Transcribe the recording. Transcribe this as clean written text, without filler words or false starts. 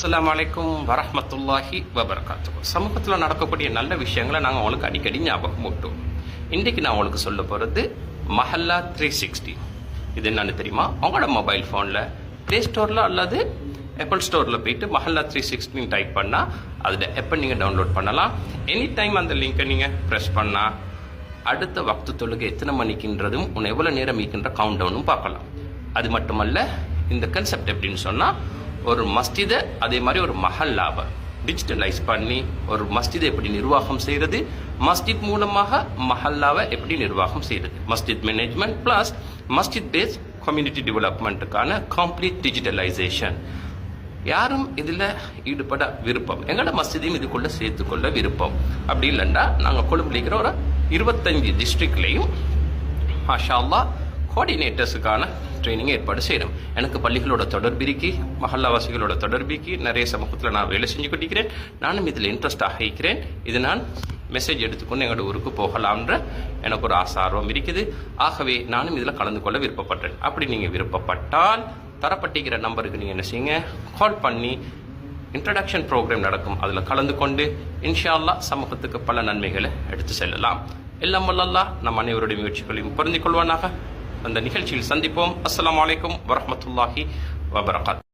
அஸ்ஸலாமு அலைக்கும் வரஹ்மத்துல்லாஹி வபரகாத்துஹு. சமூகத்தில் நடக்கக்கூடிய நல்ல விஷயங்களை நாங்கள் உங்களுக்கு அடிக்கடி ஞாபகம் ஊட்டுவோம். இன்றைக்கு நான் உங்களுக்கு சொல்ல போகிறது மஹல்லா 360. இது என்னன்னு தெரியுமா? உங்களோட மொபைல் ஃபோனில் ப்ளே ஸ்டோரில் அல்லது ஆப்பிள் ஸ்டோரில் போயிட்டு மஹல்லா 360 டைப் பண்ணால் அதில் எப்போ நீங்கள் டவுன்லோட் பண்ணலாம். எனி டைம் அந்த லிங்கை நீங்கள் ப்ரெஸ் பண்ணால் அடுத்த வக்து தொழுகை எத்தனை மணிக்குன்றதும் எவ்வளோ நேரம் இருக்கின்ற கவுண்ட் டவுனும் பார்க்கலாம். அது மட்டுமல்ல, இந்த கன்செப்ட் எப்படின்னு சொன்னால், ஒரு மஸ்ஜிதை அதே மாதிரி ஒரு மஹல்லாவை டிஜிட்டலைஸ் பண்ணி ஒரு மஸ்ஜிதை எப்படி நிர்வாகம் செய்கிறது, மஸ்ஜித் மூலமாக மஹல்லாவை எப்படி நிர்வாகம் செய்கிறது, மஸ்ஜித் மேனேஜ்மெண்ட் பிளஸ் மஸ்ஜித் பேஸ் கம்யூனிட்டி டெவலப்மெண்ட்டுக்கான கம்ப்ளீட் டிஜிட்டலைசேஷன். யாரும் இதில் ஈடுபட விருப்பம், எங்களோட மஸ்ஜிதையும் இதுக்குள்ள சேர்த்துக்கொள்ள விருப்பம் அப்படி இல்லைன்னா நாங்கள் கொழும்புல இருக்கிற ஒரு 25 டிஸ்ட்ரிக்ட்லையும் மாஷா அல்லாஹ் கோஆர்டினேட்டர்ஸுக்கான ட்ரைனிங் ஏற்பாடு செய்யணும். எனக்கு பள்ளிகளோட தொடர்பிரிக்கி மஹல்லாவாசிகளோட தொடர்பிக்கு நிறைய சமூகத்தில் நான் வேலை செஞ்சு கொண்டிருக்கிறேன். நானும் இதில் இன்ட்ரெஸ்டாக இருக்கிறேன். இது நான் மெசேஜ் எடுத்துக்கொண்டு எங்களோட ஊருக்கு போகலாம்ன்ற எனக்கு ஒரு ஆர்வம் இருக்குது. ஆகவே நானும் இதில் கலந்து கொள்ள விருப்பப்பட்டேன். அப்படி நீங்கள் விருப்பப்பட்டால் தரப்பட்டிருக்கிற நம்பருக்கு நீங்கள் என்ன செய்யுங்க, கால் பண்ணி இன்ட்ரடக்ஷன் ப்ரோக்ராம் நடக்கும், அதில் கலந்து கொண்டு இன்ஷா அல்லாஹ் சமூகத்துக்கு பல நன்மைகளை எடுத்து செல்லலாம். எல்லாம் வல்லல்லாஹ் நம் அனைவருடைய முயற்சிகளையும் புரிந்து கொள்வானாக. அந்த நிகழ்ச்சியில் சந்திப்போம். அஸ்ஸலாமு அலைக்கும் வரஹ்மத்துல்லாஹி வபரகாத்துஹு.